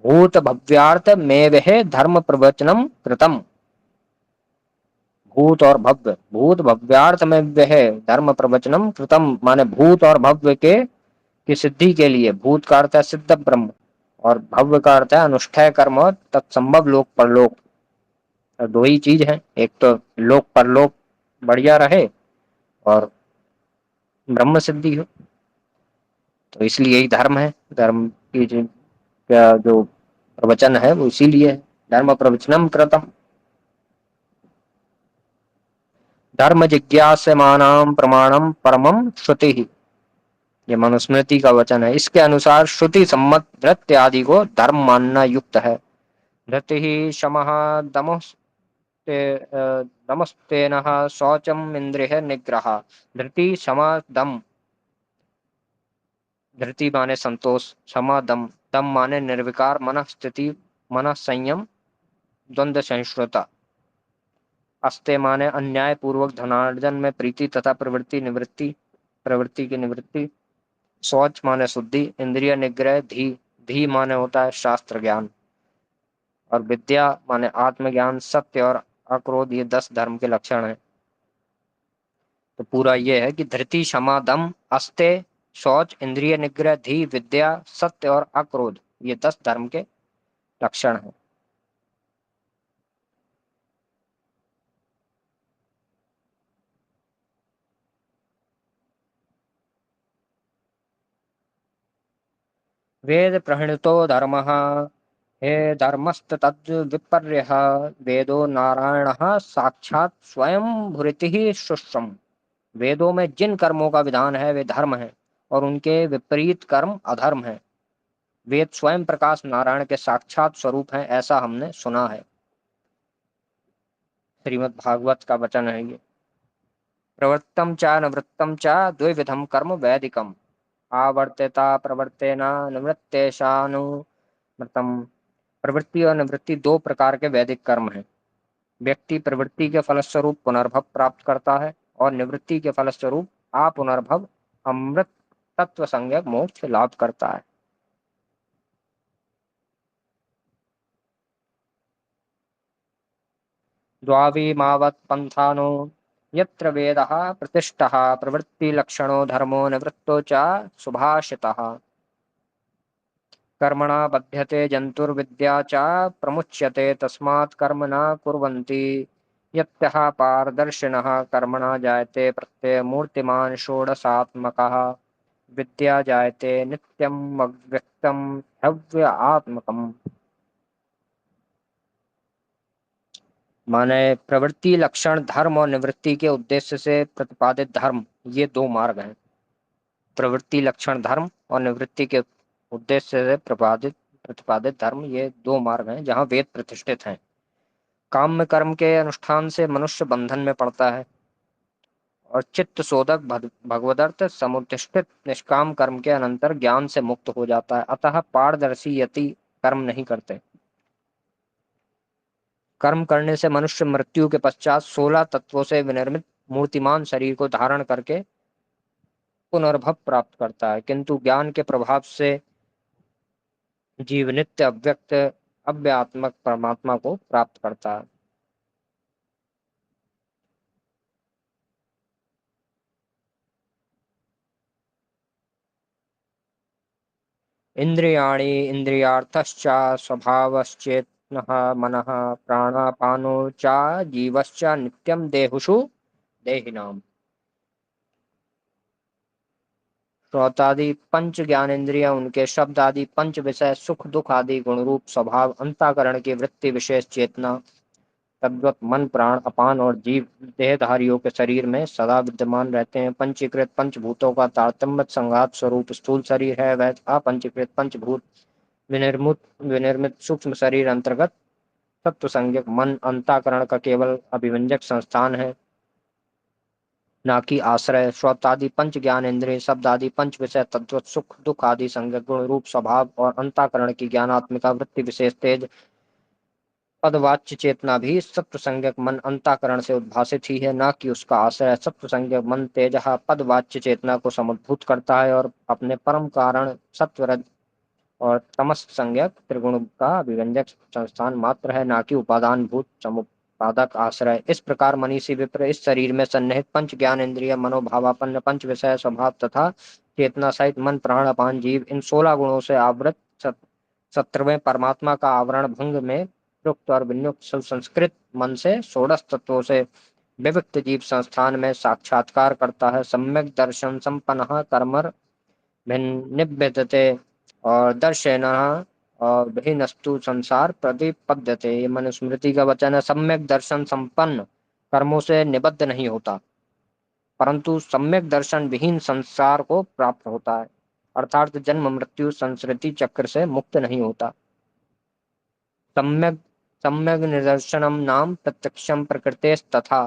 भूत भव्यार्थ में वह धर्म प्रवचनम कृतम। भूत और भव्य, भूत भव्यार्थ में वह धर्म प्रवचनम कृतम माने भूत और भव्य के की सिद्धि के लिए, भूत का अर्थ है सिद्ध ब्रह्म और भव्य का अर्थ है अनुष्ठेय कर्म और तत्संभव लोक परलोक। तो दो ही चीज है, एक तो लोक परलोक बढ़िया रहे और ब्रह्म सिद्धि हो, तो इसलिए यही धर्म है। धर्म की जो प्रवचन है वो इसीलिए है, धर्म प्रवचनम कृतम। धर्म जिज्ञासमानां प्रमाणम परमम श्रुति ही, ये मनुस्मृति का वचन है। इसके अनुसार श्रुति सम्मत धृत्य आदि को धर्म मानना युक्त है। धृति ही शमः दमः दमस्तेन शौचम इंद्रिय निग्रह। धृति क्षमा दम, धृति माने संतोष, क्षमा दम, दम माने निर्विकार मन स्थिति, मन संयम, द्वंद्व सहिष्णुता। अस्ते माने अन्याय पूर्वक धनार्जन में प्रीति तथा प्रवृत्ति की निवृत्ति। शौच माने शुद्धि, इंद्रिय निग्रह, धी, धी माने होता है शास्त्र ज्ञान, और विद्या माने आत्मज्ञान, सत्य और अक्रोध, ये 10 धर्म के लक्षण हैं। तो पूरा ये है कि धृति क्षमा दम अस्ते, शौच, इंद्रिय निग्रह, धी, विद्या, सत्य और अक्रोध, ये 10 धर्म के लक्षण हैं। वेद प्रणीतो धर्मः, हे धर्मस्तद् विपर्यः, वेदो नारायणः साक्षात् स्वयं भूरितिः शुश्रम। वेदों में जिन कर्मों का विधान है वे धर्म है, और उनके विपरीत कर्म अधर्म है। वेद स्वयं प्रकाश नारायण के साक्षात स्वरूप हैं, ऐसा हमने सुना है। श्रीमद् भागवत का वचन है ये। प्रवृत्तम च निवृत्तम च द्विविधम कर्म वैदिकम, आवर्तेता प्रवर्तेन निवृत्तेशानुमृतम। प्रवृत्ति और निवृत्ति दो प्रकार के वैदिक कर्म हैं। व्यक्ति प्रवृत्ति के फलस्वरूप पुनर्भव प्राप्त करता है और निवृत्ति के फलस्वरूप अपुनर्भव अमृत तत्व संज्ञक मोक्ष लाभ करता है। द्वाविमावत् पंथानो यत्र वेदः प्रतिष्ठः, प्रवृत्ति लक्षणो धर्मो निवृत्तो च सुभाषितः। कर्मणा बध्यते जंतुर्विद्या च प्रमुच्यते, तस्मात् कर्म न कुर्वन्ति यत्यः पारदर्शिनः। कर्मणा जायते प्रत्यय मूर्तिमान् षोडशात्मकः, विद्या जायते नित्यम् अव्यक्तम् हव्य आत्मकम्। माने प्रवृत्ति लक्षण धर्म और निवृत्ति के उद्देश्य से प्रतिपादित धर्म, ये दो मार्ग हैं। प्रवृत्ति लक्षण धर्म और निवृत्ति के उद्देश्य से प्रतिपादित धर्म, ये दो मार्ग हैं जहाँ वेद प्रतिष्ठित हैं। काम्य कर्म के अनुष्ठान से मनुष्य बंधन में पड़ता है और चित्त शोधक भगवदर्थ समुत्थिष्ठित निष्काम कर्म के अनंतर ज्ञान से मुक्त हो जाता है। अतः पारदर्शी यति कर्म नहीं करते। कर्म करने से मनुष्य मृत्यु के पश्चात 16 तत्वों से विनिर्मित मूर्तिमान शरीर को धारण करके पुनर्भव प्राप्त करता है, किंतु ज्ञान के प्रभाव से जीव नित्य अव्यक्त अव्यात्मक परमात्मा को प्राप्त करता है। इंद्रियाणि इंद्रियार्थश्च स्वभावश्चेतनः मनः प्राणापानो च जीवश्च नित्यं देहुषु देहिनाम्। श्रोतादि पंच ज्ञानेन्द्रिय, उनके शब्द आदि पंच विषय, सुख दुख आदि गुण रूप स्वभाव, अंतःकरण की वृत्ति विशेष चेतना, तद्वत मन प्राण अपान और जीव देहधारियों के शरीर में सदा विद्यमान रहते हैं। पंचीकृत पंचभूतों का तारतम्य संघात स्वरूप स्थूल शरीर है, वह अपंचीकृत पंचभूत विनिर्मुत विनिर्मित सूक्ष्म शरीर अंतर्गत तत्व संज्ञक मन अंतःकरण का केवल अभिव्यंजक संस्थान है, ना कि आश्रय। श्रोतादि पंच ज्ञान इंद्रिय, शब्द आदि पंच विषय, तद्वत सुख दुख आदि संज्ञक गुण रूप स्वभाव और अंतःकरण की ज्ञानात्मिका वृत्ति विशेष तेज पदवाच्य चेतना भी सत्व संज्ञक मन अंतःकरण से उद्भासित ही है, न कि उसका आश्रय। सत्व संज्ञक मन तेजः पदवाच्य चेतना को समुद्भूत करता है और अपने परम कारण सत्व और तमस संज्ञक त्रिगुण का अभिव्यंजक संस्थान मात्र है, ना कि उपादान भूत समुपादक आश्रय। इस प्रकार मनीषी विप्र इस शरीर में सन्निहित पंच ज्ञान इंद्रिय मनोभावापन्न पंच विषय स्वभाव तथा चेतना सहित मन प्राण अपान जीव इन 16 गुणों से आवृत 17वें परमात्मा का आवरण भंग में युक्त और विनियुक्त संस्कृत मन से षोडश तत्वों से विविक्त जीव संस्थान में साक्षात्कार करता है। सम्यक दर्शन संपन्न कर्मर निभ्यते और दर्शन और बहिनस्तु संसार प्रतिपद्यते। ये मनुस्मृति का वचन है। सम्यक दर्शन संपन्न कर्मों से निबद्ध नहीं होता, परंतु सम्यक दर्शन विहीन संसार को प्राप्त होता है, अर्थात जन्म मृत्यु संसृति चक्र से मुक्त नहीं होता। सम्यक सम्यक निदर्शनम नाम प्रत्यक्षम प्रकृतेस्तथा